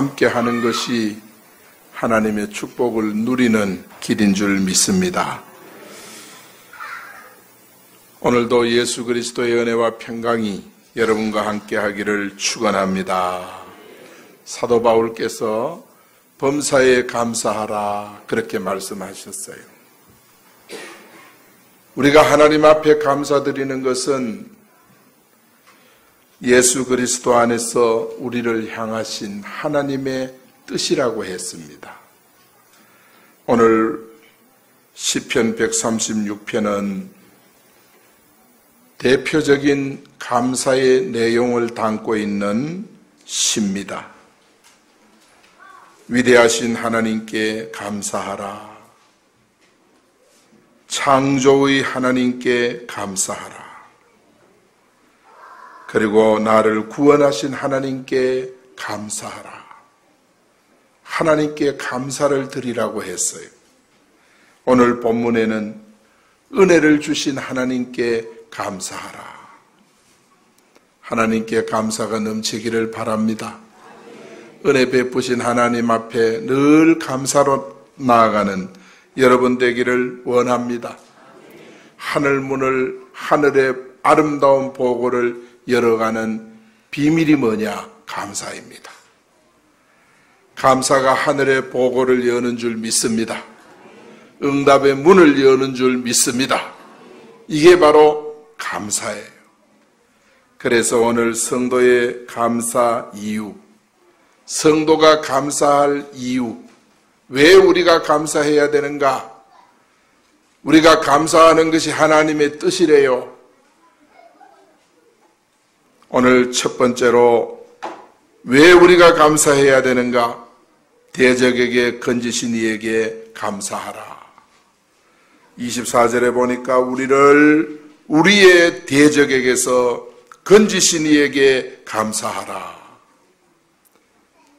함께 하는 것이 하나님의 축복을 누리는 길인 줄 믿습니다. 오늘도 예수 그리스도의 은혜와 평강이 여러분과 함께 하기를 축원합니다. 사도 바울께서 범사에 감사하라 그렇게 말씀하셨어요. 우리가 하나님 앞에 감사드리는 것은 예수 그리스도 안에서 우리를 향하신 하나님의 뜻이라고 했습니다. 오늘 시편 136편은 대표적인 감사의 내용을 담고 있는 시입니다. 위대하신 하나님께 감사하라. 창조의 하나님께 감사하라. 그리고 나를 구원하신 하나님께 감사하라. 하나님께 감사를 드리라고 했어요. 오늘 본문에는 은혜를 주신 하나님께 감사하라. 하나님께 감사가 넘치기를 바랍니다. 은혜 베푸신 하나님 앞에 늘 감사로 나아가는 여러분 되기를 원합니다. 하늘 문을, 하늘의 아름다운 보고를 열어가는 비밀이 뭐냐? 감사입니다. 감사가 하늘의 보고를 여는 줄 믿습니다. 응답의 문을 여는 줄 믿습니다. 이게 바로 감사예요. 그래서 오늘 성도의 감사 이유, 성도가 감사할 이유, 왜 우리가 감사해야 되는가? 우리가 감사하는 것이 하나님의 뜻이래요. 오늘 첫 번째로 왜 우리가 감사해야 되는가? 대적에게 건지신 이에게 감사하라. 24절에 보니까 우리를 우리의 대적에게서 건지신 이에게 감사하라.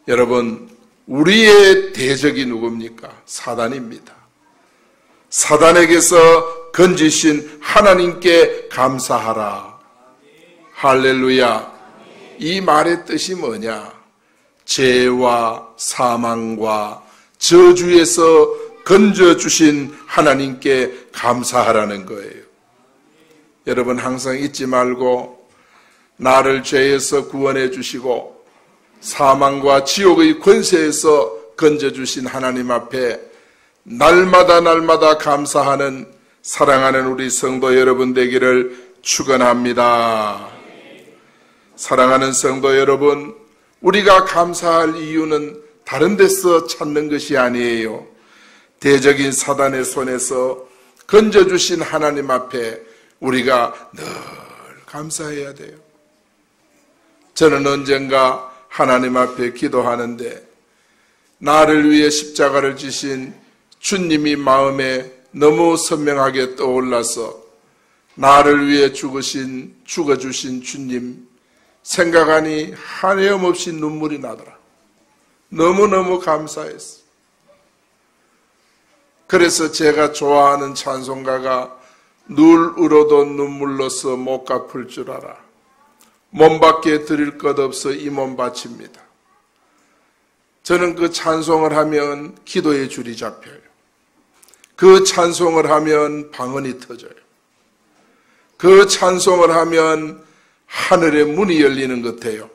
여러분, 우리의 대적이 누굽니까? 사단입니다. 사단에게서 건지신 하나님께 감사하라. 할렐루야. 이 말의 뜻이 뭐냐? 죄와 사망과 저주에서 건져주신 하나님께 감사하라는 거예요. 여러분 항상 잊지 말고 나를 죄에서 구원해 주시고 사망과 지옥의 권세에서 건져주신 하나님 앞에 날마다 감사하는 사랑하는 우리 성도 여러분 되기를 축원합니다. 사랑하는 성도 여러분, 우리가 감사할 이유는 다른 데서 찾는 것이 아니에요. 대적인 사단의 손에서 건져주신 하나님 앞에 우리가 늘 감사해야 돼요. 저는 언젠가 하나님 앞에 기도하는데 나를 위해 십자가를 지신 주님이 마음에 너무 선명하게 떠올라서 나를 위해 죽어주신 주님 생각하니 한여름없이 눈물이 나더라. 너무너무 감사했어. 그래서 제가 좋아하는 찬송가가 눈 울어도 눈물로써 못 갚을 줄 알아. 몸 밖에 드릴 것 없어 이 몸 바칩니다. 저는 그 찬송을 하면 기도의 줄이 잡혀요. 그 찬송을 하면 방언이 터져요. 그 찬송을 하면 하늘의 문이 열리는 것 같아요.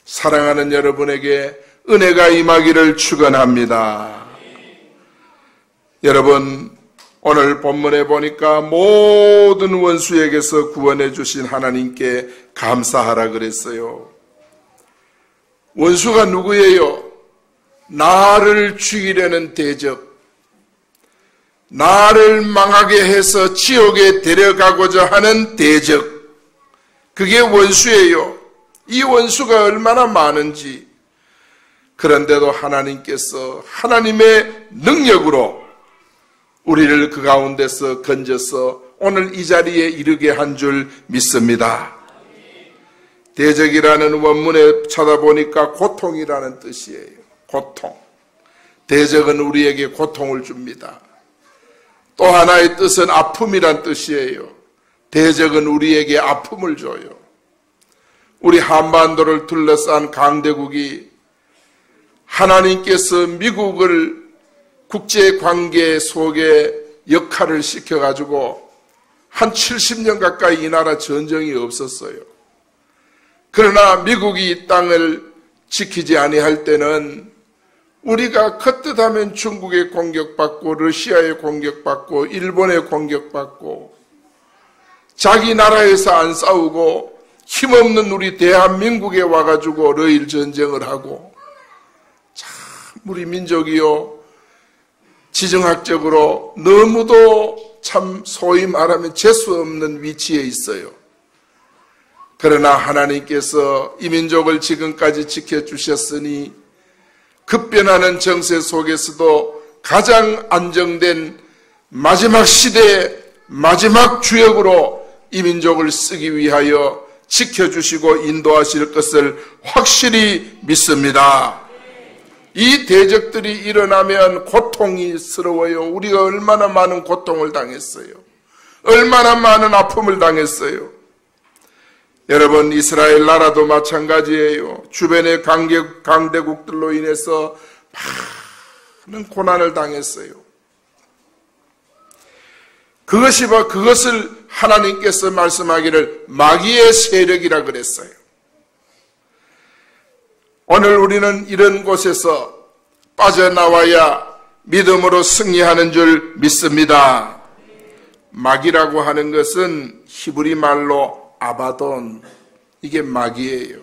사랑하는 여러분에게 은혜가 임하기를 축원합니다. 여러분, 오늘 본문에 보니까 모든 원수에게서 구원해 주신 하나님께 감사하라 그랬어요. 원수가 누구예요? 나를 죽이려는 대적, 나를 망하게 해서 지옥에 데려가고자 하는 대적, 그게 원수예요. 이 원수가 얼마나 많은지. 그런데도 하나님께서 하나님의 능력으로 우리를 그 가운데서 건져서 오늘 이 자리에 이르게 한 줄 믿습니다. 대적이라는 원문에 찾아보니까 고통이라는 뜻이에요. 고통. 대적은 우리에게 고통을 줍니다. 또 하나의 뜻은 아픔이란 뜻이에요. 대적은 우리에게 아픔을 줘요. 우리 한반도를 둘러싼 강대국이 하나님께서 미국을 국제관계 속에 역할을 시켜가지고 한 70년 가까이 이 나라 전쟁이 없었어요. 그러나 미국이 이 땅을 지키지 아니할 때는 우리가 컷뜻하면 중국의 공격받고 러시아의 공격받고 일본의 공격받고 자기 나라에서 안 싸우고 힘없는 우리 대한민국에 와가지고 러일 전쟁을 하고, 참 우리 민족이요 지정학적으로 너무도 참 소위 말하면 재수 없는 위치에 있어요. 그러나 하나님께서 이 민족을 지금까지 지켜주셨으니 급변하는 정세 속에서도 가장 안정된 마지막 시대의 마지막 주역으로 이 민족을 쓰기 위하여 지켜주시고 인도하실 것을 확실히 믿습니다. 이 대적들이 일어나면 고통스러워요. 우리가 얼마나 많은 고통을 당했어요. 얼마나 많은 아픔을 당했어요. 여러분, 이스라엘 나라도 마찬가지예요. 주변의 강대국들로 인해서 많은 고난을 당했어요. 그것을 하나님께서 말씀하기를 마귀의 세력이라 그랬어요. 오늘 우리는 이런 곳에서 빠져나와야 믿음으로 승리하는 줄 믿습니다. 마귀라고 하는 것은 히브리 말로 아바돈, 이게 마귀예요.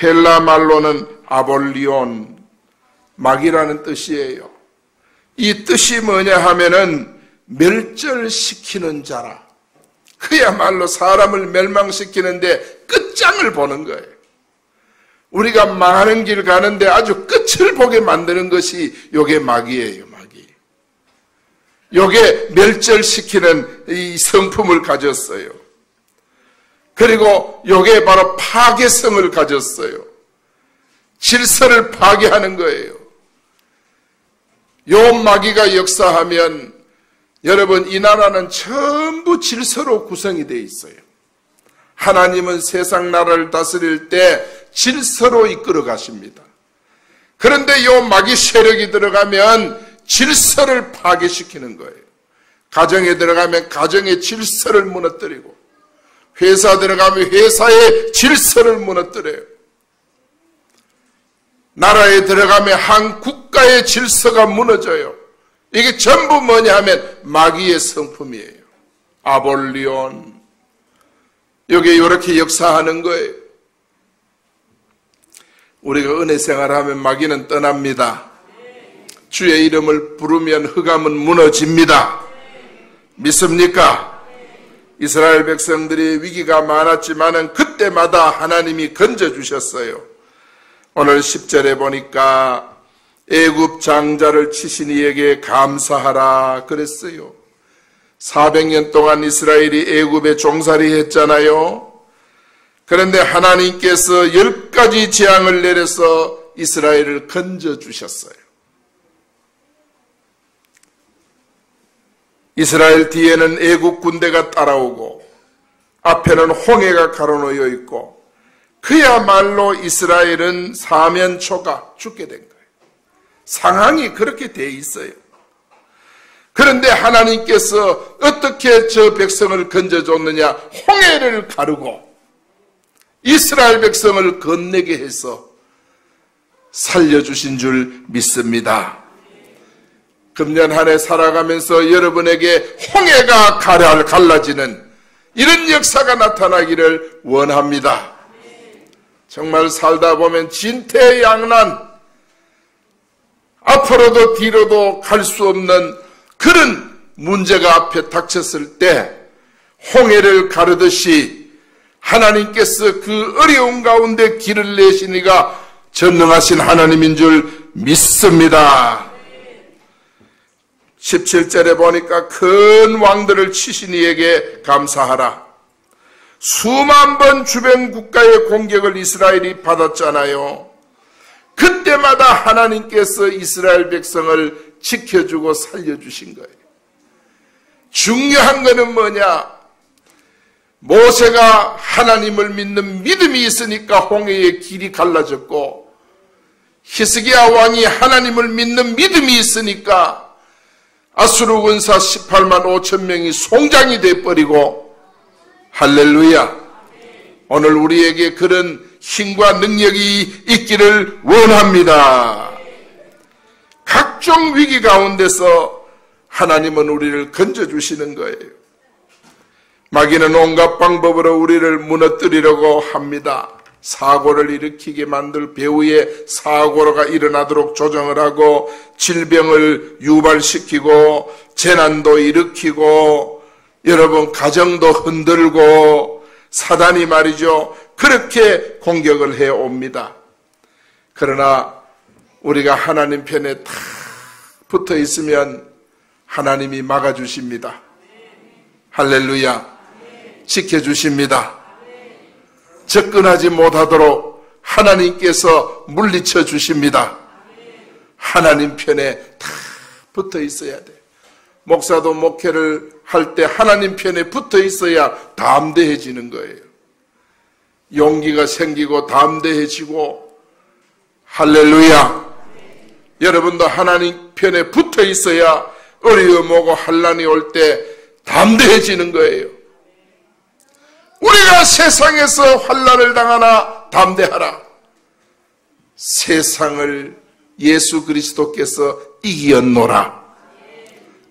헬라 말로는 아볼리온, 마귀라는 뜻이에요. 이 뜻이 뭐냐 하면은 멸절시키는 자라. 그야말로 사람을 멸망시키는데 끝장을 보는 거예요. 우리가 망하는 길 가는데 아주 끝을 보게 만드는 것이 요게 마귀예요, 마귀. 요게 멸절시키는 이 성품을 가졌어요. 그리고 요게 바로 파괴성을 가졌어요. 질서를 파괴하는 거예요. 요 마귀가 역사하면 여러분, 이 나라는 전부 질서로 구성이 되어 있어요. 하나님은 세상 나라를 다스릴 때 질서로 이끌어 가십니다. 그런데 이 마귀 세력이 들어가면 질서를 파괴시키는 거예요. 가정에 들어가면 가정의 질서를 무너뜨리고, 회사 들어가면 회사의 질서를 무너뜨려요. 나라에 들어가면 한 국가의 질서가 무너져요. 이게 전부 뭐냐 하면 마귀의 성품이에요. 아볼리온. 여기 이렇게 역사하는 거예요. 우리가 은혜 생활하면 마귀는 떠납니다. 주의 이름을 부르면 흑암은 무너집니다. 믿습니까? 이스라엘 백성들이 위기가 많았지만은 그때마다 하나님이 건져주셨어요. 오늘 10절에 보니까 애굽 장자를 치신 이에게 감사하라 그랬어요. 400년 동안 이스라엘이 애굽에 종살이 했잖아요. 그런데 하나님께서 10가지 재앙을 내려서 이스라엘을 건져주셨어요. 이스라엘 뒤에는 애국 군대가 따라오고 앞에는 홍해가 가로놓여 있고 그야말로 이스라엘은 사면초가 죽게 된 거예요. 상황이 그렇게 돼 있어요. 그런데 하나님께서 어떻게 저 백성을 건져줬느냐? 홍해를 가르고 이스라엘 백성을 건너게 해서 살려주신 줄 믿습니다. 금년 한 해 살아가면서 여러분에게 홍해가 갈라지는 이런 역사가 나타나기를 원합니다. 정말 살다 보면 진퇴양난, 앞으로도 뒤로도 갈 수 없는 그런 문제가 앞에 닥쳤을 때 홍해를 가르듯이 하나님께서 그 어려운 가운데 길을 내시니가 전능하신 하나님인 줄 믿습니다. 17절에 보니까 큰 왕들을 치신 이에게 감사하라. 수만 번 주변 국가의 공격을 이스라엘이 받았잖아요. 그때마다 하나님께서 이스라엘 백성을 지켜주고 살려주신 거예요. 중요한 것은 뭐냐? 모세가 하나님을 믿는 믿음이 있으니까 홍해의 길이 갈라졌고 히스기야 왕이 하나님을 믿는 믿음이 있으니까 아수르 군사 18만 5천 명이 송장이 돼버리고, 할렐루야. 오늘 우리에게 그런 힘과 능력이 있기를 원합니다. 각종 위기 가운데서 하나님은 우리를 건져주시는 거예요. 마귀는 온갖 방법으로 우리를 무너뜨리려고 합니다. 사고를 일으키게 만들 배후에 사고가 일어나도록 조정을 하고, 질병을 유발시키고, 재난도 일으키고, 여러분 가정도 흔들고, 사단이 말이죠, 그렇게 공격을 해옵니다. 그러나 우리가 하나님 편에 탁 붙어 있으면 하나님이 막아주십니다. 할렐루야. 지켜주십니다. 접근하지 못하도록 하나님께서 물리쳐 주십니다. 하나님 편에 다 붙어 있어야 돼. 목사도 목회를 할 때 하나님 편에 붙어 있어야 담대해지는 거예요. 용기가 생기고 담대해지고, 할렐루야. 여러분도 하나님 편에 붙어 있어야 어려움 오고 환난이 올 때 담대해지는 거예요. 우리가 세상에서 환난을 당하나 담대하라. 세상을 예수 그리스도께서 이겼노라.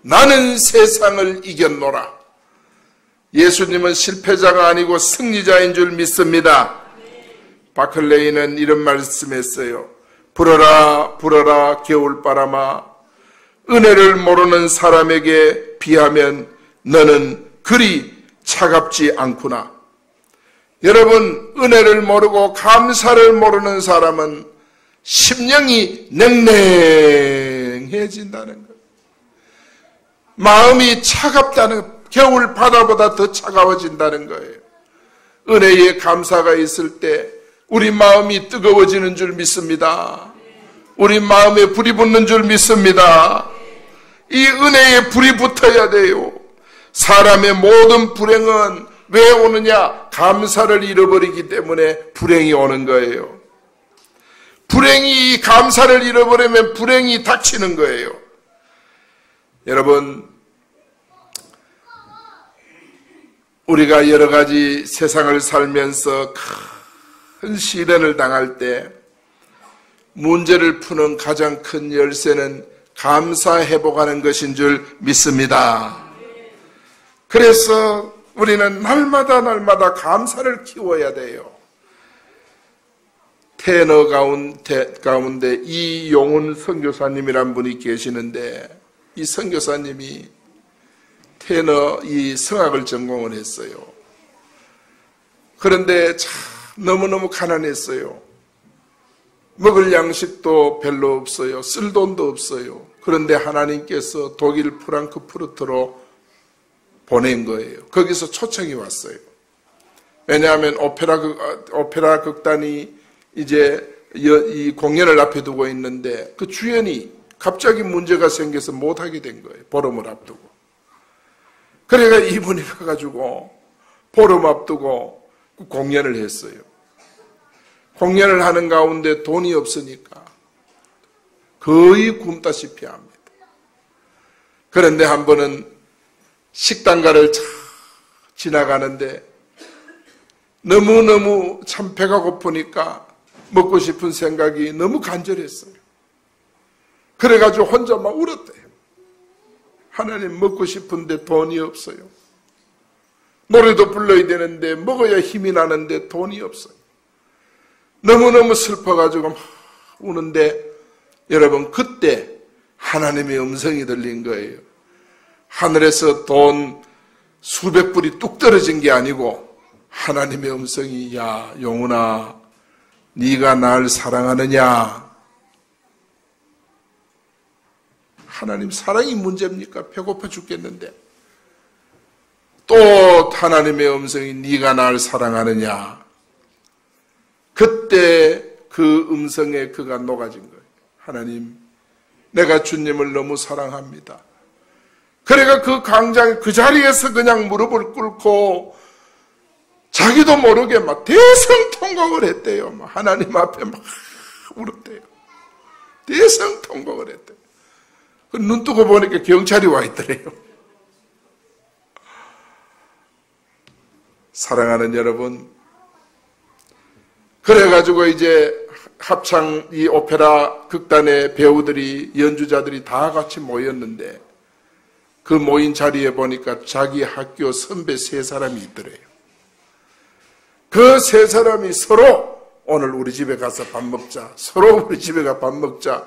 나는 세상을 이겼노라. 예수님은 실패자가 아니고 승리자인 줄 믿습니다. 바클레이는 이런 말씀했어요. 불어라 불어라 겨울바람아, 은혜를 모르는 사람에게 비하면 너는 그리 차갑지 않구나. 여러분, 은혜를 모르고 감사를 모르는 사람은 심령이 냉랭해진다는 것. 마음이 차갑다는, 겨울 바다보다 더 차가워진다는 거예요. 은혜에 감사가 있을 때 우리 마음이 뜨거워지는 줄 믿습니다. 우리 마음에 불이 붙는 줄 믿습니다. 이 은혜에 불이 붙어야 돼요. 사람의 모든 불행은 왜 오느냐? 감사를 잃어버리기 때문에 불행이 오는 거예요. 불행이, 감사를 잃어버리면 불행이 닥치는 거예요. 여러분, 우리가 여러 가지 세상을 살면서 큰 시련을 당할 때 문제를 푸는 가장 큰 열쇠는 감사 회복하는 것인 줄 믿습니다. 그래서 우리는 날마다 감사를 키워야 돼요. 테너 가운데 이용훈 선교사님이란 분이 계시는데, 이 선교사님이 테너 이 성악을 전공을 했어요. 그런데 참 너무너무 가난했어요. 먹을 양식도 별로 없어요. 쓸 돈도 없어요. 그런데 하나님께서 독일 프랑크푸르트로 보낸 거예요. 거기서 초청이 왔어요. 왜냐하면 오페라 극단이 이제 이 공연을 앞에 두고 있는데 그 주연이 갑자기 문제가 생겨서 못하게 된 거예요. 보름을 앞두고. 그래가 이분이 가가지고 보름 앞두고 공연을 했어요. 공연을 하는 가운데 돈이 없으니까 거의 굶다시피 합니다. 그런데 한 번은 식당가를 지나가는데 너무너무 참 배가 고프니까 먹고 싶은 생각이 너무 간절했어요. 그래가지고 혼자 막 울었대요. 하나님, 먹고 싶은데 돈이 없어요. 노래도 불러야 되는데 먹어야 힘이 나는데 돈이 없어요. 너무너무 슬퍼가지고 막 우는데, 여러분, 그때 하나님의 음성이 들린 거예요. 하늘에서 돈 수백 불이 뚝 떨어진 게 아니고 하나님의 음성이, 야 용훈아, 네가 날 사랑하느냐? 하나님 사랑이 문제입니까? 배고파 죽겠는데. 또 하나님의 음성이, 네가 날 사랑하느냐? 그때 그 음성에 그가 녹아진 거예요. 하나님, 내가 주님을 너무 사랑합니다. 그래가 그 광장, 그 자리에서 그냥 무릎을 꿇고 자기도 모르게 막 대성통곡을 했대요. 막 하나님 앞에 막 울었대요. 대성통곡을 했대. 눈 뜨고 보니까 경찰이 와 있더래요. 사랑하는 여러분, 그래가지고 이제 합창 이 오페라 극단의 배우들이, 연주자들이 다 같이 모였는데 그 모인 자리에 보니까 자기 학교 선배 3사람이 있더래요. 그 3사람이 서로 오늘 우리 집에 가서 밥 먹자, 서로 우리 집에 가 밥 먹자,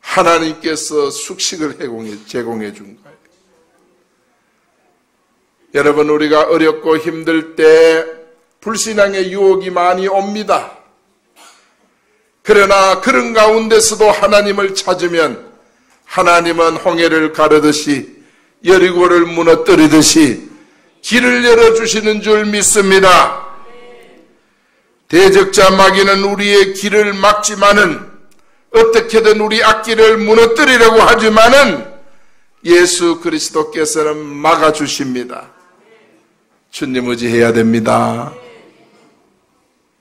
하나님께서 숙식을 제공해 준 거예요. 여러분, 우리가 어렵고 힘들 때 불신앙의 유혹이 많이 옵니다. 그러나 그런 가운데서도 하나님을 찾으면 하나님은 홍해를 가르듯이 여리고를 무너뜨리듯이 길을 열어주시는 줄 믿습니다. 대적자 마귀는 우리의 길을 막지만은, 어떻게든 우리 앞길을 무너뜨리려고 하지만은 예수 그리스도께서는 막아주십니다. 주님 의지해야 됩니다.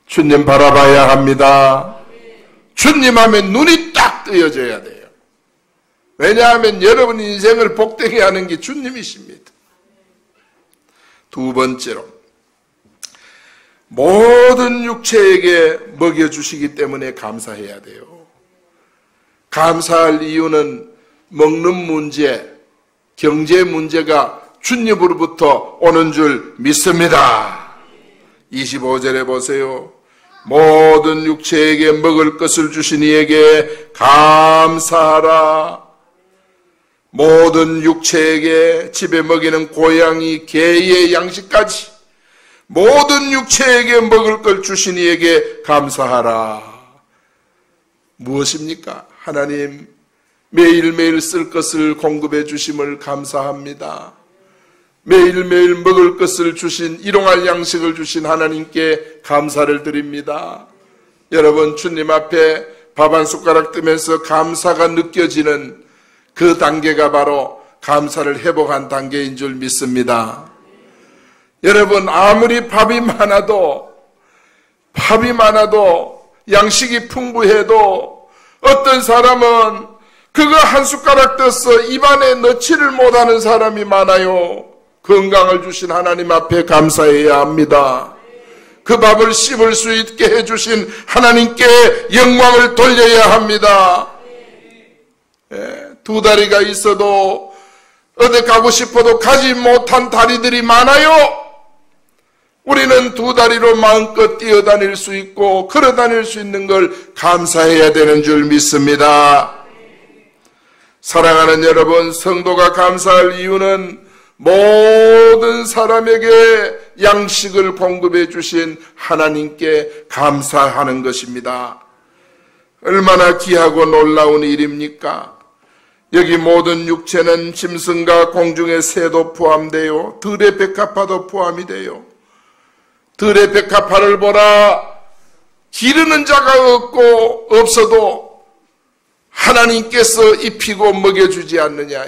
주님 바라봐야 합니다. 주님 하면 눈이 딱 뜨여져야 돼요. 왜냐하면 여러분 인생을 복되게 하는 게 주님이십니다. 두 번째로, 모든 육체에게 먹여주시기 때문에 감사해야 돼요. 감사할 이유는 먹는 문제, 경제 문제가 주님으로부터 오는 줄 믿습니다. 25절에 보세요. 모든 육체에게 먹을 것을 주신 이에게 감사하라. 모든 육체에게, 집에 먹이는 고양이, 개의 양식까지 모든 육체에게 먹을 걸 주신 이에게 감사하라. 무엇입니까? 하나님 매일매일 쓸 것을 공급해 주심을 감사합니다. 매일매일 먹을 것을 주신, 일용할 양식을 주신 하나님께 감사를 드립니다. 여러분, 주님 앞에 밥 한 숟가락 뜨면서 감사가 느껴지는 그 단계가 바로 감사를 회복한 단계인 줄 믿습니다. 여러분, 아무리 밥이 많아도 양식이 풍부해도 어떤 사람은 그거 한 숟가락 떠서 입안에 넣지를 못하는 사람이 많아요. 건강을 주신 하나님 앞에 감사해야 합니다. 그 밥을 씹을 수 있게 해주신 하나님께 영광을 돌려야 합니다. 두 다리가 있어도 어디 가고 싶어도 가지 못한 다리들이 많아요. 우리는 두 다리로 마음껏 뛰어다닐 수 있고 걸어다닐 수 있는 걸 감사해야 되는 줄 믿습니다. 사랑하는 여러분, 성도가 감사할 이유는 모든 사람에게 양식을 공급해 주신 하나님께 감사하는 것입니다. 얼마나 귀하고 놀라운 일입니까? 여기 모든 육체는 짐승과 공중의 새도 포함되어 들의 백합화도 포함이 돼요. 들의 백합화를 보라. 기르는 자가 없어도 하나님께서 입히고 먹여주지 않느냐.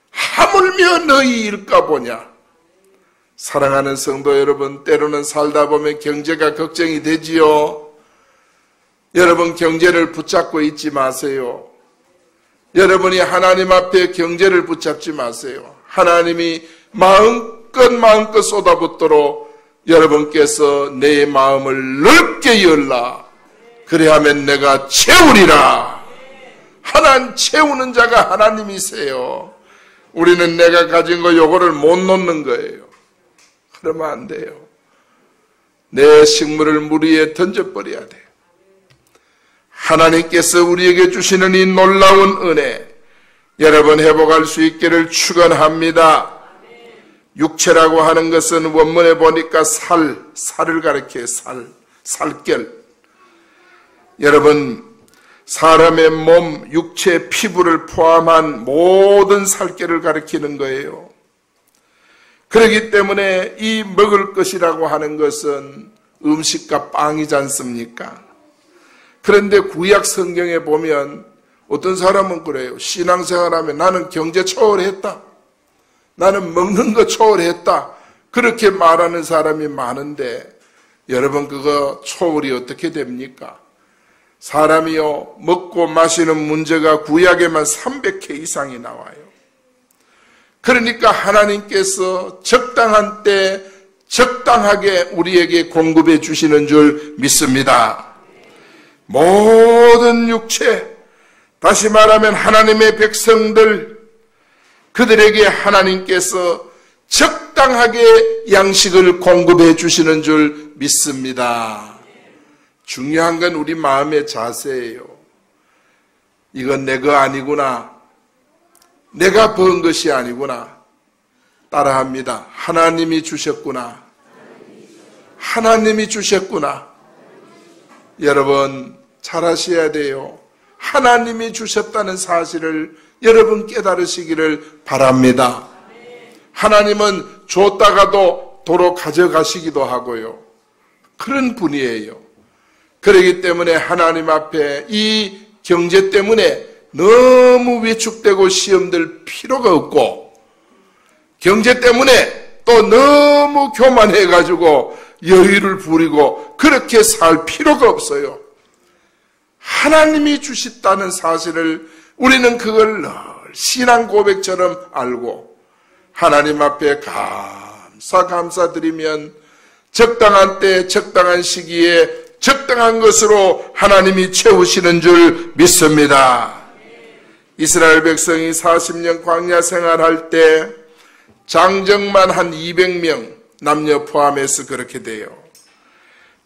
하물며 너희일까 보냐. 사랑하는 성도 여러분, 때로는 살다 보면 경제가 걱정이 되지요. 여러분, 경제를 붙잡고 있지 마세요. 여러분이 하나님 앞에 경제를 붙잡지 마세요. 하나님이 마음껏 쏟아붓도록 여러분께서 내 마음을 넓게 열라. 그래야면 내가 채우리라. 하나님 채우는 자가 하나님이세요. 우리는 내가 가진 거 요거를 못 놓는 거예요. 그러면 안 돼요. 내 식물을 물 위에 던져버려야 돼요. 하나님께서 우리에게 주시는 이 놀라운 은혜, 여러분 회복할 수 있기를 축원합니다. 육체라고 하는 것은 원문에 보니까 살을 가리켜요. 살결. 여러분, 사람의 몸, 육체, 피부를 포함한 모든 살결을 가리키는 거예요. 그렇기 때문에 이 먹을 것이라고 하는 것은 음식과 빵이지 않습니까? 그런데 구약 성경에 보면 어떤 사람은 그래요. 신앙생활하면 나는 경제 초월했다. 나는 먹는 거 초월했다. 그렇게 말하는 사람이 많은데 여러분, 그거 초월이 어떻게 됩니까? 사람이요, 먹고 마시는 문제가 구약에만 300회 이상이 나와요. 그러니까 하나님께서 적당한 때 적당하게 우리에게 공급해 주시는 줄 믿습니다. 모든 육체, 다시 말하면 하나님의 백성들, 그들에게 하나님께서 적당하게 양식을 공급해 주시는 줄 믿습니다. 중요한 건 우리 마음의 자세예요. 이건 내 거 아니구나. 내가 번 것이 아니구나. 따라합니다. 하나님이 주셨구나. 하나님이 주셨구나. 여러분 잘 아셔야 돼요. 하나님이 주셨다는 사실을 여러분 깨달으시기를 바랍니다. 하나님은 줬다가도 도로 가져가시기도 하고요. 그런 분이에요. 그렇기 때문에 하나님 앞에 이 경제 때문에 너무 위축되고 시험될 필요가 없고, 경제 때문에 또 너무 교만해가지고 여유를 부리고 그렇게 살 필요가 없어요. 하나님이 주셨다는 사실을 우리는 그걸 늘 신앙 고백처럼 알고 하나님 앞에 감사드리면 적당한 때 적당한 시기에 적당한 것으로 하나님이 채우시는 줄 믿습니다. 이스라엘 백성이 40년 광야 생활할 때 장정만 한 200명, 남녀 포함해서 그렇게 돼요.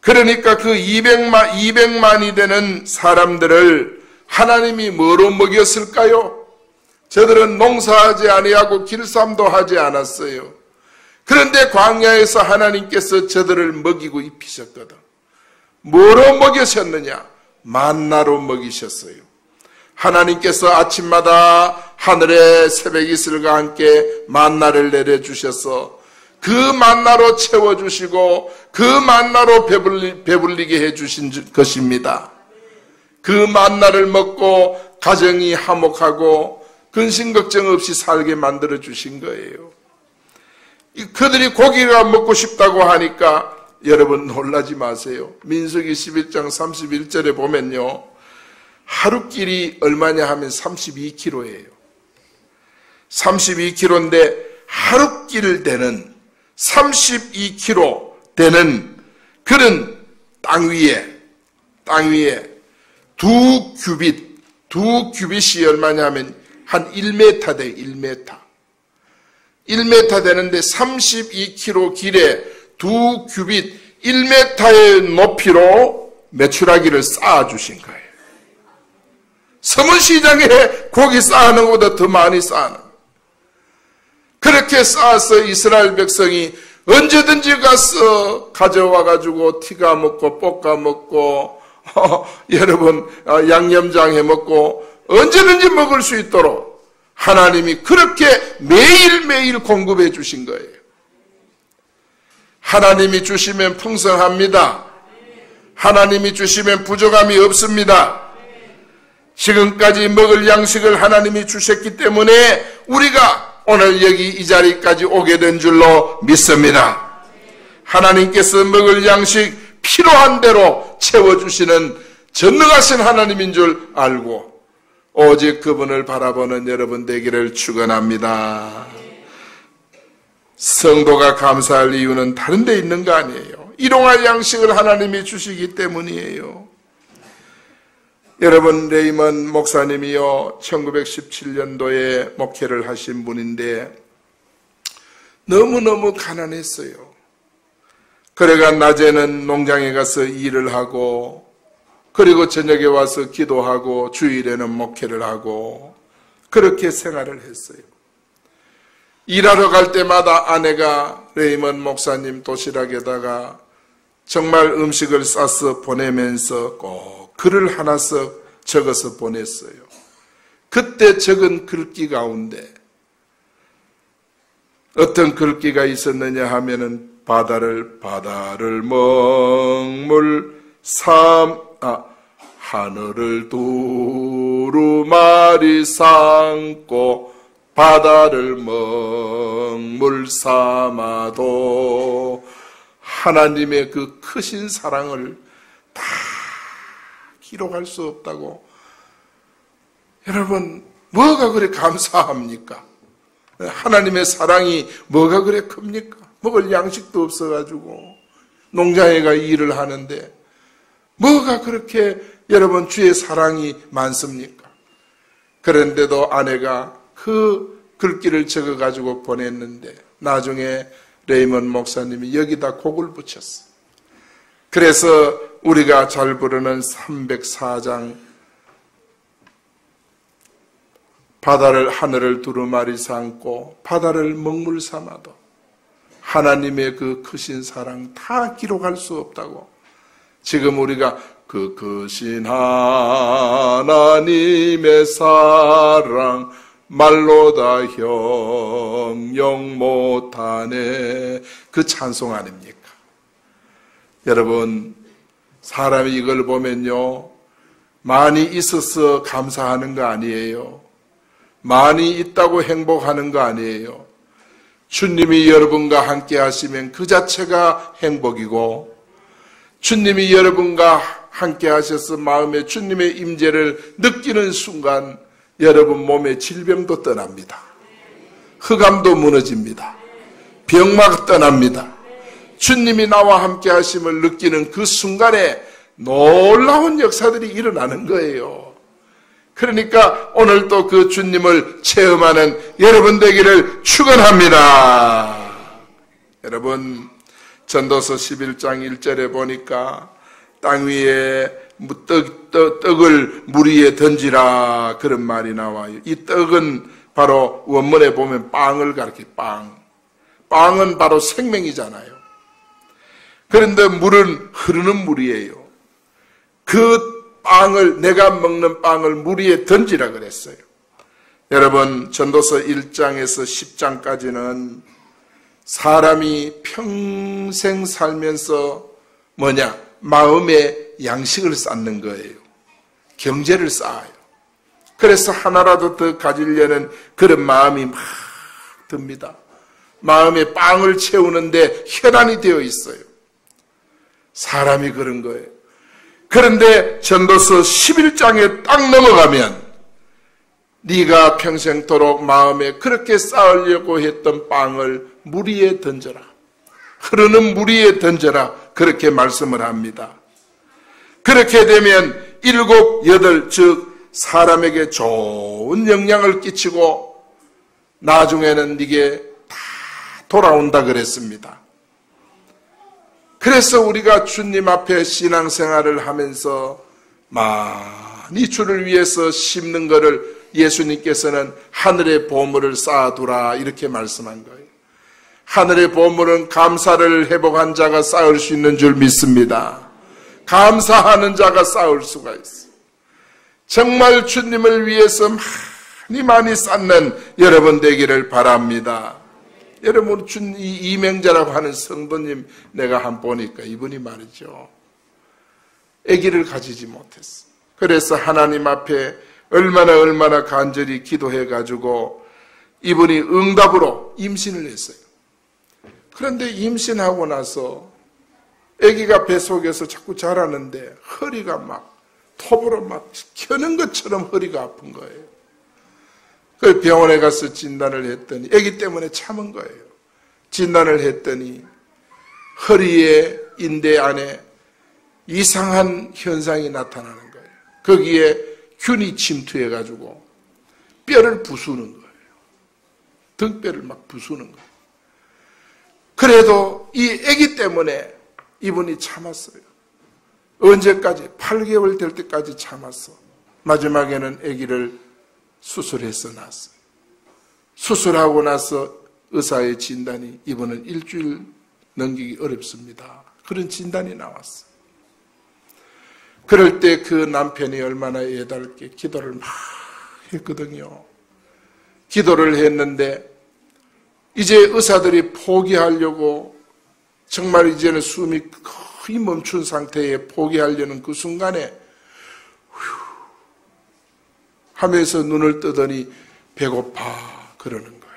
그러니까 그 200만이 되는 사람들을 하나님이 뭐로 먹였을까요? 저들은 농사하지 아니하고 길쌈도 하지 않았어요. 그런데 광야에서 하나님께서 저들을 먹이고 입히셨거든. 뭐로 먹이셨느냐? 만나로 먹이셨어요. 하나님께서 아침마다 하늘에 새벽 이슬과 함께 만나를 내려주셔서 그 만나로 채워주시고 그 만나로 배불리게 해주신 것입니다. 그 만나를 먹고 가정이 화목하고 근심걱정 없이 살게 만들어주신 거예요. 그들이 고기가 먹고 싶다고 하니까 여러분 놀라지 마세요. 민수기 11장 31절에 보면요, 하루끼리 얼마냐 하면 32kg예요. 32kg인데 하루끼를 되는 32kg 되는 그런 땅 위에 두 규빗이 얼마냐 하면 한 1m 돼. 1m 되는데 32kg 길에 두 규빗 1m의 높이로 메추라기를 쌓아주신 거예요. 서문시장에 고기 쌓아놓은 것보다 더 많이 쌓아놓은 거예요. 그렇게 쌓아서 이스라엘 백성이 언제든지 가서 가져와가지고 튀가 먹고 볶아 먹고 여러분 양념장 해 먹고 언제든지 먹을 수 있도록 하나님이 그렇게 매일매일 공급해 주신 거예요. 하나님이 주시면 풍성합니다. 하나님이 주시면 부족함이 없습니다. 지금까지 먹을 양식을 하나님이 주셨기 때문에 우리가 오늘 여기 이 자리까지 오게 된 줄로 믿습니다. 하나님께서 먹을 양식 필요한 대로 채워주시는 전능하신 하나님인 줄 알고 오직 그분을 바라보는 여러분 되기를 축원합니다. 성도가 감사할 이유는 다른 데 있는 거 아니에요. 일용할 양식을 하나님이 주시기 때문이에요. 여러분, 레이먼 목사님이요 1917년도에 목회를 하신 분인데 너무너무 가난했어요. 그래가 낮에는 농장에 가서 일을 하고 그리고 저녁에 와서 기도하고 주일에는 목회를 하고 그렇게 생활을 했어요. 일하러 갈 때마다 아내가 레이먼 목사님 도시락에다가 정말 음식을 싸서 보내면서 꼭 글을 하나 적어서 보냈어요. 그때 적은 글귀 가운데 어떤 글귀가 있었느냐 하면은 바다를 먹물 하늘을 두루마리 삼고 바다를 먹물 삼아도 하나님의 그 크신 사랑을 다 기록할 수 없다고. 여러분, 뭐가 그래 감사합니까? 하나님의 사랑이 뭐가 그래 큽니까? 먹을 양식도 없어가지고 농장에 가 일을 하는데 뭐가 그렇게 여러분 주의 사랑이 많습니까? 그런데도 아내가 그 글귀를 적어가지고 보냈는데 나중에 레이먼 목사님이 여기다 곡을 붙였어요. 그래서 우리가 잘 부르는 304장 바다를 하늘을 두루마리 삼고 바다를 먹물 삼아도 하나님의 그 크신 사랑 다 기록할 수 없다고. 지금 우리가 그 크신 하나님의 사랑 말로 다 형용 못하네, 그 찬송 아닙니까? 여러분, 사람이 이걸 보면요, 많이 있어서 감사하는 거 아니에요. 많이 있다고 행복하는 거 아니에요. 주님이 여러분과 함께 하시면 그 자체가 행복이고, 주님이 여러분과 함께 하셔서 마음에 주님의 임재를 느끼는 순간 여러분 몸의 질병도 떠납니다. 흑암도 무너집니다. 병마가 떠납니다. 주님이 나와 함께 하심을 느끼는 그 순간에 놀라운 역사들이 일어나는 거예요. 그러니까 오늘도 그 주님을 체험하는 여러분 되기를 축원합니다. 여러분, 전도서 11장 1절에 보니까 땅 위에 떡을 물 위에 던지라, 그런 말이 나와요. 이 떡은 바로 원문에 보면 빵을 가리켜요. 빵은 바로 생명이잖아요. 그런데 물은 흐르는 물이에요. 그 빵을, 내가 먹는 빵을 물 위에 던지라 그랬어요. 여러분, 전도서 1장에서 10장까지는 사람이 평생 살면서 마음의 양식을 쌓는 거예요. 경제를 쌓아요. 그래서 하나라도 더 가지려는 그런 마음이 막 듭니다. 마음에 빵을 채우는데 혈안이 되어 있어요. 사람이 그런 거예요. 그런데 전도서 11장에 딱 넘어가면 네가 평생토록 마음에 그렇게 쌓으려고 했던 빵을 물 위에 던져라. 흐르는 물 위에 던져라. 그렇게 말씀을 합니다. 그렇게 되면 7, 8, 즉 사람에게 좋은 영향을 끼치고 나중에는 이게 다 돌아온다 그랬습니다. 그래서 우리가 주님 앞에 신앙생활을 하면서 많이 주를 위해서 심는 것을 예수님께서는 하늘의 보물을 쌓아두라, 이렇게 말씀한 거예요. 하늘의 보물은 감사를 회복한 자가 쌓을 수 있는 줄 믿습니다. 감사하는 자가 쌓을 수가 있어요. 정말 주님을 위해서 많이 쌓는 여러분 되기를 바랍니다. 여러분, 이명자라고 하는 성도님 내가 한 보니까 이분이 말이죠, 아기를 가지지 못했어. 그래서 하나님 앞에 얼마나 간절히 기도해가지고 이분이 응답으로 임신을 했어요. 그런데 임신하고 나서 아기가 뱃속에서 자꾸 자라는데 허리가 막 톱으로 막 켜는 것처럼 허리가 아픈 거예요. 그래서 병원에 가서 진단을 했더니, 아기 때문에 참은 거예요. 진단을 했더니 허리의 인대 안에 이상한 현상이 나타나는 거예요. 거기에 균이 침투해가지고 뼈를 부수는 거예요. 등뼈를 막 부수는 거예요. 그래도 이 아기 때문에 이분이 참았어요. 언제까지? 8개월 될 때까지 참았어. 마지막에는 아기를 수술해서 낳았어요. 수술하고 나서 의사의 진단이 이분은 일주일 넘기기 어렵습니다. 그런 진단이 나왔어요. 그럴 때 그 남편이 얼마나 애달게 기도를 막 했거든요. 기도를 했는데 이제 의사들이 포기하려고, 정말 이제는 숨이 거의 멈춘 상태에 포기하려는 그 순간에 하면서 눈을 뜨더니 배고파 그러는 거예요.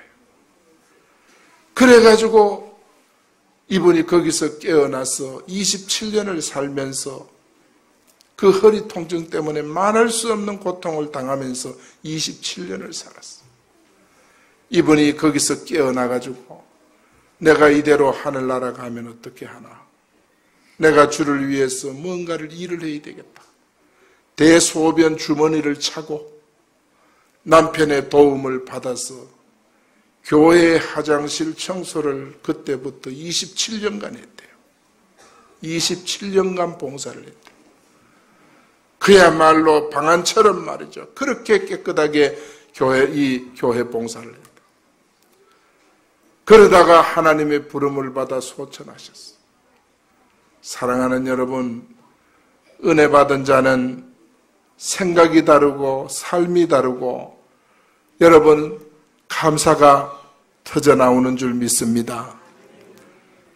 그래가지고 이분이 거기서 깨어나서 27년을 살면서 그 허리 통증 때문에 말할 수 없는 고통을 당하면서 27년을 살았어. 이분이 거기서 깨어나가지고 내가 이대로 하늘나라 가면 어떻게 하나? 내가 주를 위해서 뭔가를 일을 해야 되겠다. 대소변 주머니를 차고 남편의 도움을 받아서 교회 화장실 청소를 그때부터 27년간 했대요. 27년간 봉사를 했대요. 그야말로 방안처럼 말이죠. 그렇게 깨끗하게 교회 봉사를 했다. 그러다가 하나님의 부름을 받아 소천하셨어. 사랑하는 여러분, 은혜 받은 자는 생각이 다르고 삶이 다르고 여러분 감사가 터져나오는 줄 믿습니다.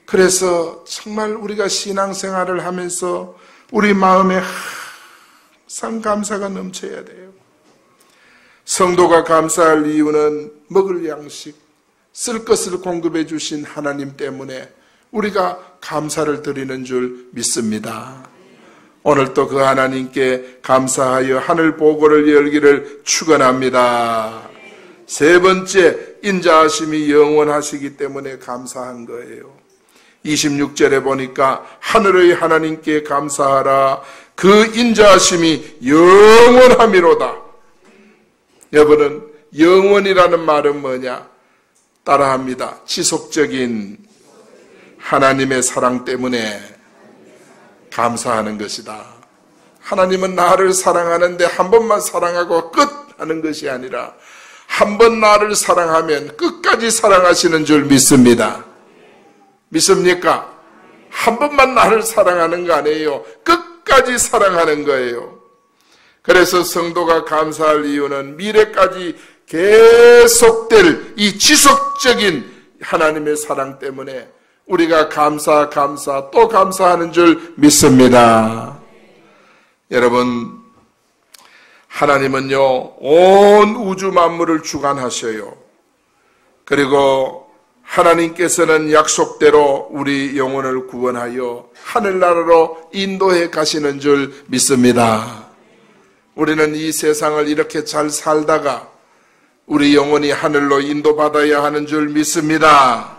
그래서 정말 우리가 신앙생활을 하면서 우리 마음에 항상 감사가 넘쳐야 돼요. 성도가 감사할 이유는 먹을 양식, 쓸 것을 공급해 주신 하나님 때문에 우리가 감사를 드리는 줄 믿습니다. 오늘 또 그 하나님께 감사하여 하늘 보고를 열기를 축원합니다. 세 번째, 인자하심이 영원하시기 때문에 감사한 거예요. 26절에 보니까 하늘의 하나님께 감사하라. 그 인자하심이 영원함이로다. 여러분은 영원이라는 말은 뭐냐? 따라합니다. 지속적인 하나님의 사랑 때문에 감사하는 것이다. 하나님은 나를 사랑하는데 한 번만 사랑하고 끝 하는 것이 아니라 한 번 나를 사랑하면 끝까지 사랑하시는 줄 믿습니다. 믿습니까? 한 번만 나를 사랑하는 거 아니에요. 끝까지 사랑하는 거예요. 그래서 성도가 감사할 이유는 미래까지 계속될 이 지속적인 하나님의 사랑 때문에 우리가 감사 또 감사하는 줄 믿습니다. 여러분, 하나님은요 온 우주 만물을 주관하셔요. 그리고 하나님께서는 약속대로 우리 영혼을 구원하여 하늘나라로 인도해 가시는 줄 믿습니다. 우리는 이 세상을 이렇게 잘 살다가 우리 영혼이 하늘로 인도받아야 하는 줄 믿습니다.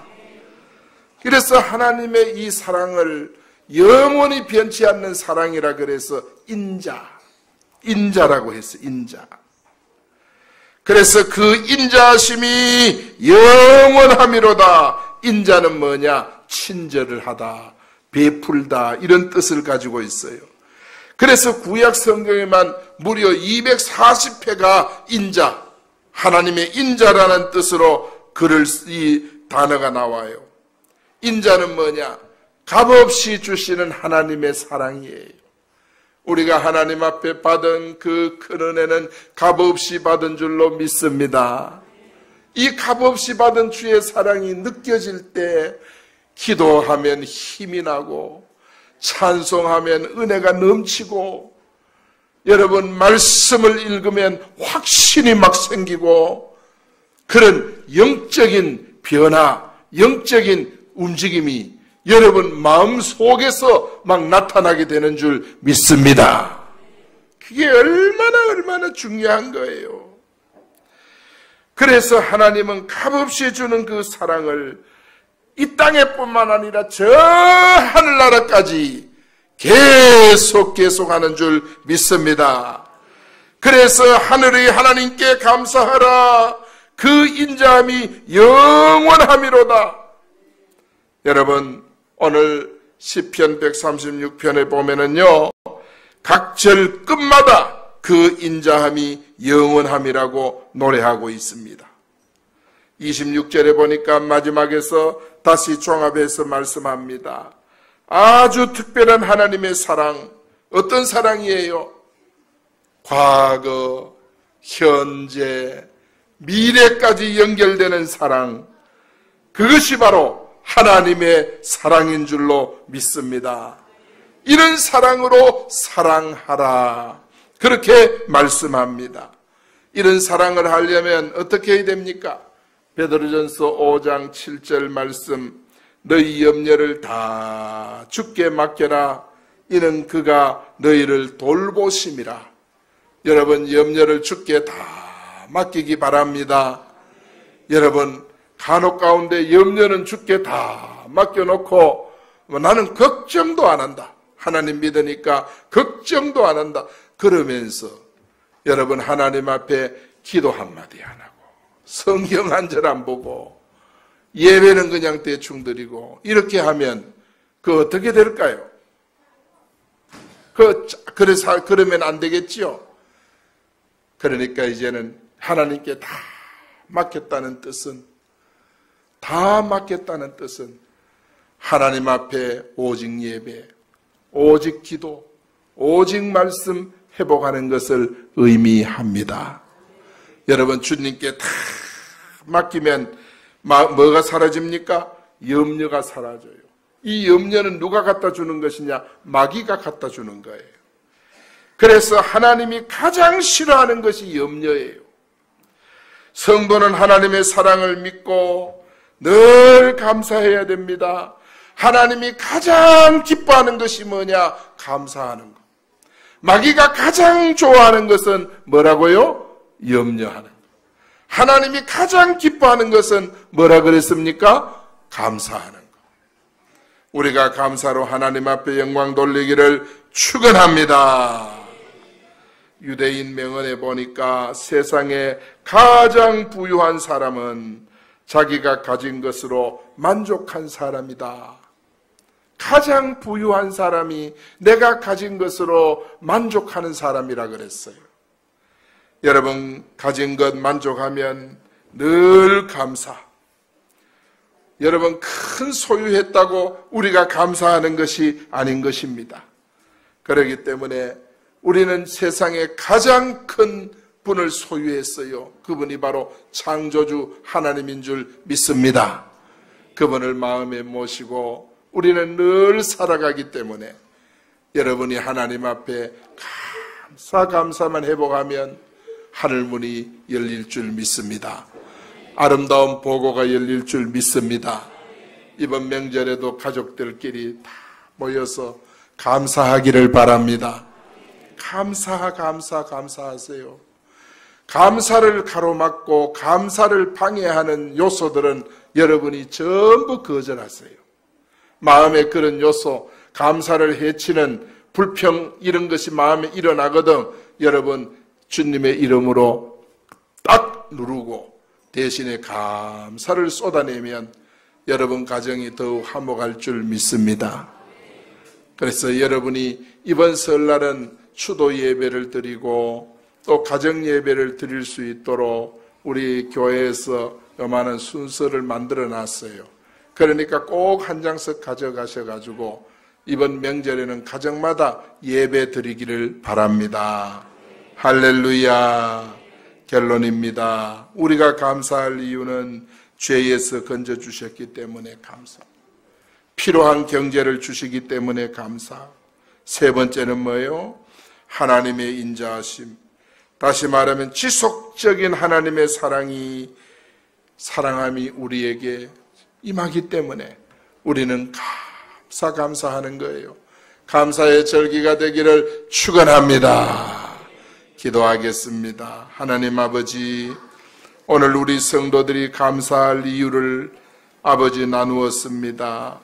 그래서 하나님의 이 사랑을 영원히 변치 않는 사랑이라 그래서 인자라고 했어요. 인자. 그래서 그 인자하심이 영원함이로다. 인자는 뭐냐? 친절을 하다, 베풀다 이런 뜻을 가지고 있어요. 그래서 구약 성경에만 무려 240회가 인자, 하나님의 인자라는 뜻으로 이 단어가 나와요. 인자는 뭐냐? 값없이 주시는 하나님의 사랑이에요. 우리가 하나님 앞에 받은 그 큰 은혜는 값없이 받은 줄로 믿습니다. 이 값없이 받은 주의 사랑이 느껴질 때 기도하면 힘이 나고 찬송하면 은혜가 넘치고 여러분 말씀을 읽으면 확신이 막 생기고 그런 영적인 변화, 영적인 움직임이 여러분 마음속에서 막 나타나게 되는 줄 믿습니다. 그게 얼마나 중요한 거예요. 그래서 하나님은 값없이 주는 그 사랑을 이 땅에뿐만 아니라 저 하늘나라까지 계속하는 줄 믿습니다. 그래서 하늘의 하나님께 감사하라. 그 인자함이 영원함이로다. 여러분, 오늘 시편 136편에 보면은요, 각 절 끝마다 그 인자함이 영원함이라고 노래하고 있습니다. 26절에 보니까 마지막에서 다시 종합해서 말씀합니다. 아주 특별한 하나님의 사랑, 어떤 사랑이에요? 과거, 현재, 미래까지 연결되는 사랑, 그것이 바로 하나님의 사랑인 줄로 믿습니다. 이런 사랑으로 사랑하라, 그렇게 말씀합니다. 이런 사랑을 하려면 어떻게 해야 됩니까? 베드로전서 5장 7절 말씀, 너희 염려를 다 주께 맡겨라. 이는 그가 너희를 돌보심이라. 여러분, 염려를 주께 다 맡기기 바랍니다. 여러분, 간혹 가운데 염려는 주께 다 맡겨놓고 나는 걱정도 안 한다. 하나님 믿으니까 걱정도 안 한다. 그러면서 여러분, 하나님 앞에 기도 한마디 안 하고 성경 한 절 안 보고 예배는 그냥 대충 드리고 이렇게 하면 그 어떻게 될까요? 그러면 안 되겠지요. 그러니까 이제는 하나님께 다 맡겼다는 뜻은 하나님 앞에 오직 예배, 오직 기도, 오직 말씀 회복하는 것을 의미합니다. 여러분, 주님께 다 맡기면 뭐가 사라집니까? 염려가 사라져요. 이 염려는 누가 갖다 주는 것이냐? 마귀가 갖다 주는 거예요. 그래서 하나님이 가장 싫어하는 것이 염려예요. 성도는 하나님의 사랑을 믿고 늘 감사해야 됩니다. 하나님이 가장 기뻐하는 것이 뭐냐? 감사하는 것. 마귀가 가장 좋아하는 것은 뭐라고요? 염려하는 것. 하나님이 가장 기뻐하는 것은 뭐라 그랬습니까? 감사하는 것. 우리가 감사로 하나님 앞에 영광 돌리기를 축원합니다. 유대인 명언에 보니까 세상에 가장 부유한 사람은 자기가 가진 것으로 만족한 사람이다. 가장 부유한 사람이 내가 가진 것으로 만족하는 사람이라 그랬어요. 여러분, 가진 것 만족하면 늘 감사. 여러분, 큰 소유했다고 우리가 감사하는 것이 아닌 것입니다. 그렇기 때문에 우리는 세상에 가장 큰 분을 소유했어요. 그분이 바로 창조주 하나님인 줄 믿습니다. 그분을 마음에 모시고 우리는 늘 살아가기 때문에 여러분이 하나님 앞에 감사만 회복하면 하늘문이 열릴 줄 믿습니다. 아름다운 보고가 열릴 줄 믿습니다. 이번 명절에도 가족들끼리 다 모여서 감사하기를 바랍니다. 감사하세요. 감사를 가로막고 감사를 방해하는 요소들은 여러분이 전부 거절하세요. 마음에 그런 요소, 감사를 해치는 불평 이런 것이 마음에 일어나거든 여러분 주님의 이름으로 딱 누르고 대신에 감사를 쏟아내면 여러분 가정이 더욱 화목할 줄 믿습니다. 그래서 여러분이 이번 설날은 추도 예배를 드리고 또 가정 예배를 드릴 수 있도록 우리 교회에서 요만한 순서를 만들어 놨어요. 그러니까 꼭 한 장씩 가져가셔가지고 이번 명절에는 가정마다 예배 드리기를 바랍니다. 할렐루야. 결론입니다. 우리가 감사할 이유는 죄에서 건져주셨기 때문에 감사. 필요한 경제를 주시기 때문에 감사. 세 번째는 뭐예요? 하나님의 인자하심. 다시 말하면 지속적인 하나님의 사랑함이 우리에게 임하기 때문에 우리는 감사하는 거예요. 감사의 절기가 되기를 축원합니다. 기도하겠습니다. 하나님 아버지, 오늘 우리 성도들이 감사할 이유를 아버지 나누었습니다.